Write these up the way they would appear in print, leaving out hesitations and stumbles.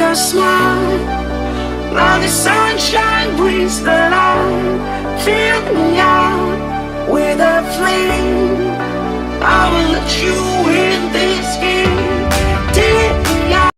your smile. Now the sunshine brings the light. Fill me out with a flame. I will let you in this game. Take me out.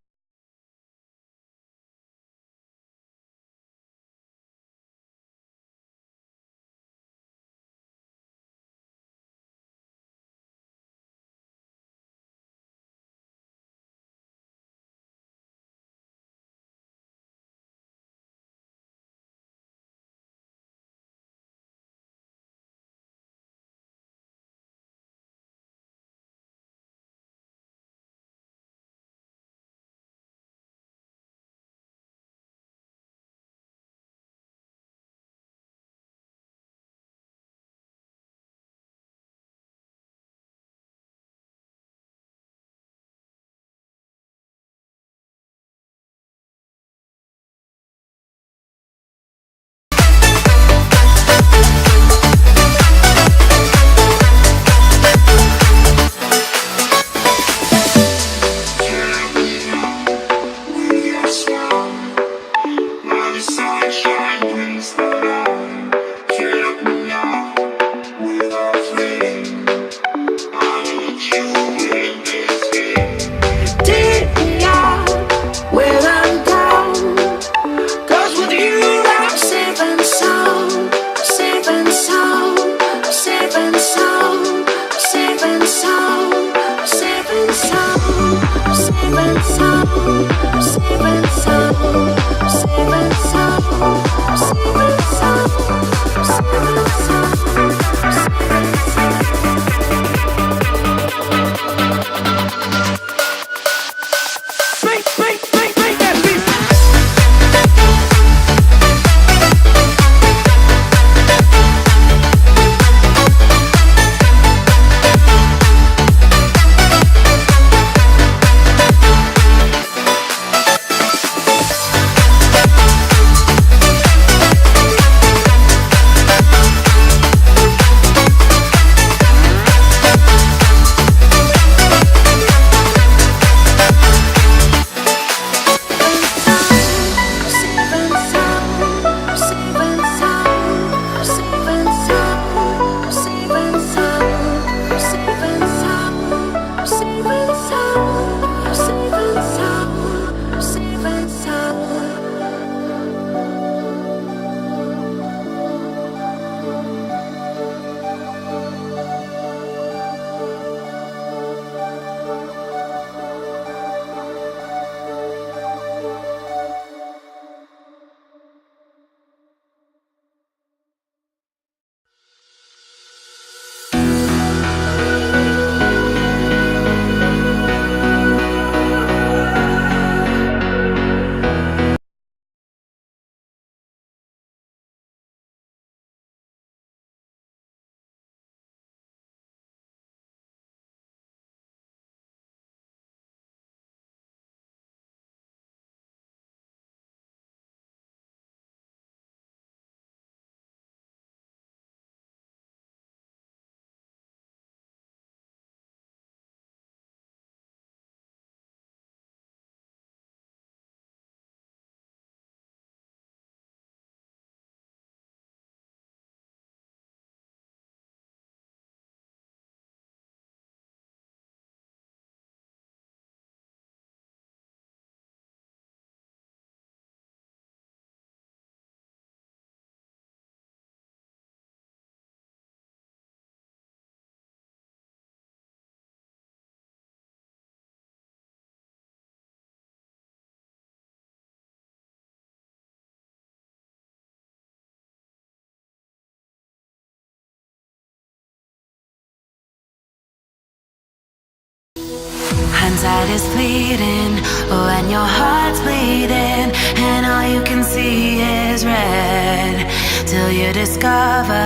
Hindsight is fleeting when your heart's bleeding and all you can see is red. Till you discover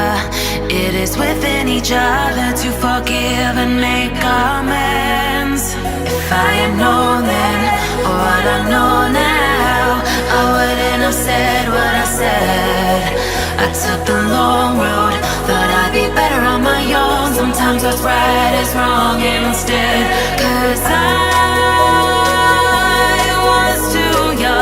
it is within each other to forgive and make amends. If I had known then what I know now, I wouldn't have said what I said. I took the long road, thought I'd be better on my own. Sometimes what's right is wrong instead. 'Cause I was too young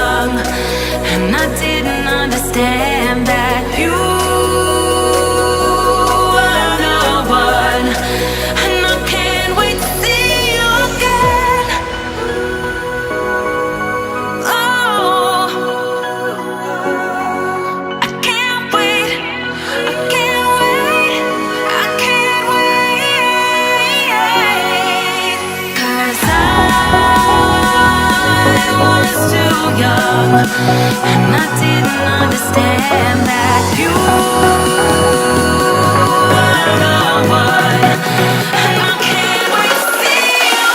And I didn't understand that you were the one. And I can't wait to see you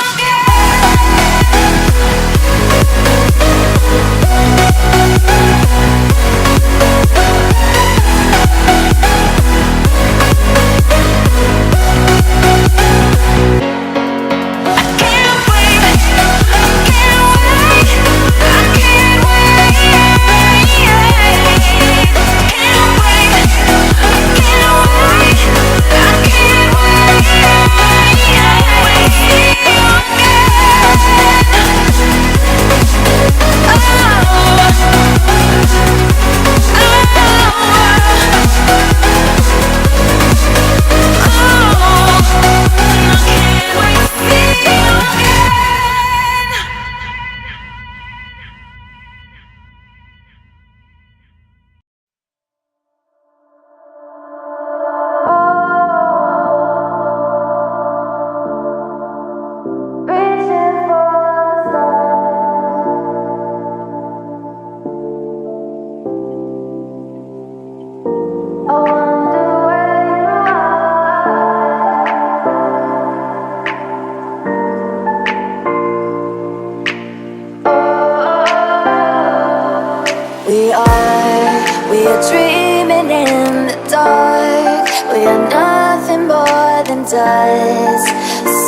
we are dreaming in the dark. We are nothing more than dust.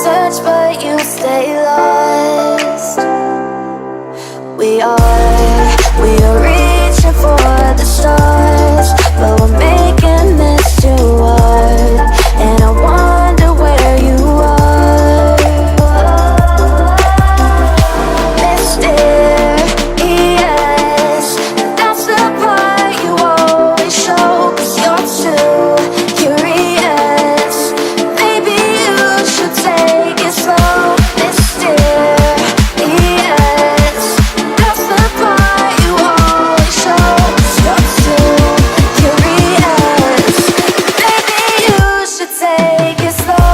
Search but you stay lost. We are reaching for the stars, but we're making this too hard. And I wonder where you are. Mysterious, that's the part you always show. 'Cause you're too curious. Maybe you should take it slow. Mysterious, that's the part you always show. 'Cause you're too curious. Maybe you should take it slow.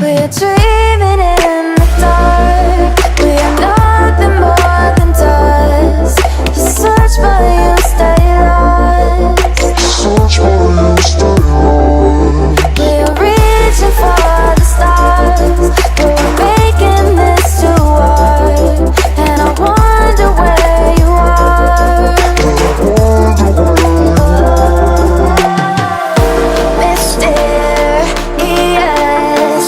We're dreaming in the dark. We are nothing more than dust. You search but you stay lost. We are reaching for the stars, but we're making this too hard. And I wonder where you are. Mysterious,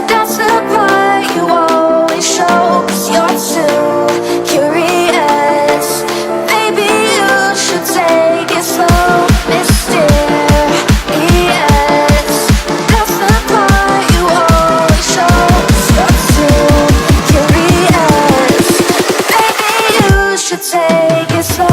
that's the part you always show. 'Cause you're too curious. Maybe you should take it slow. Mysterious, that's the part you always show. 'Cause you're too curious. Maybe you should take it slow.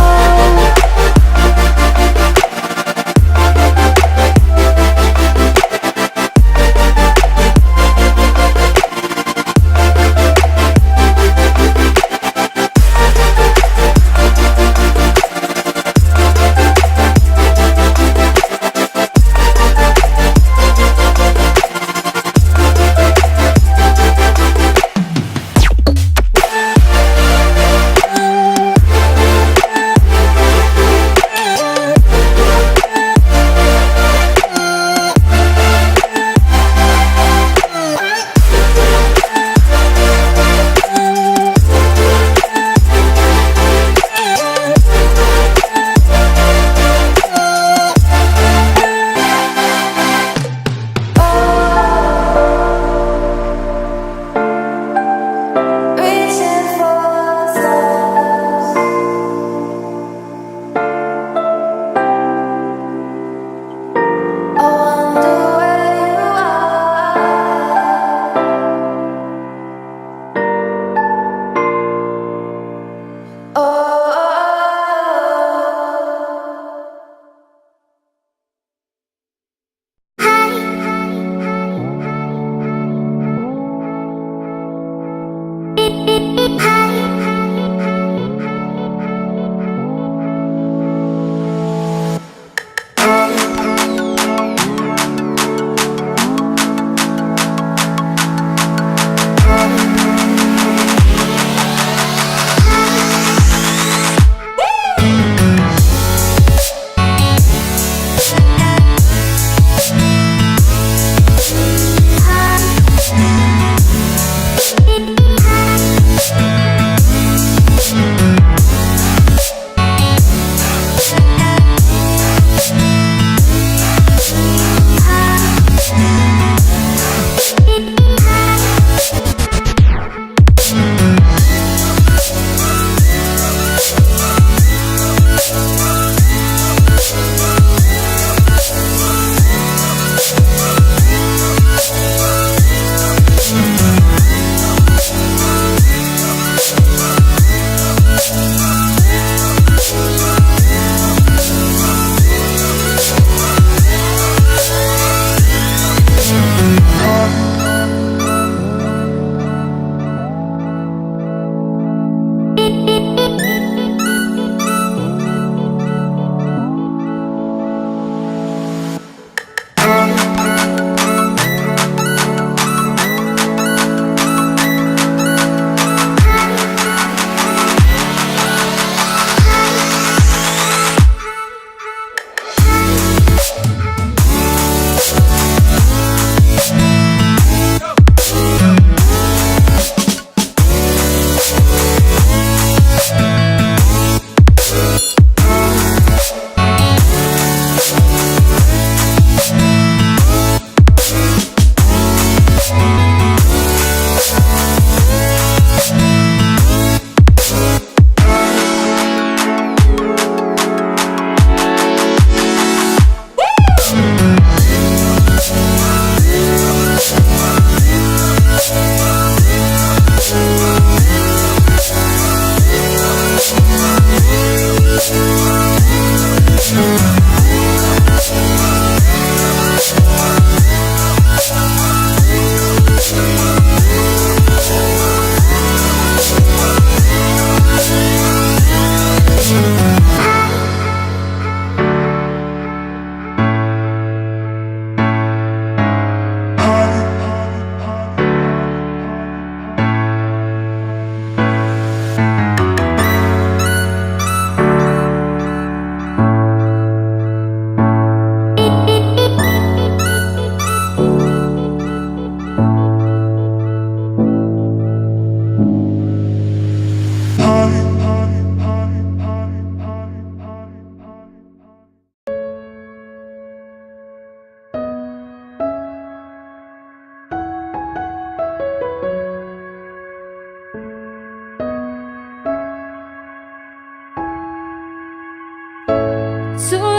So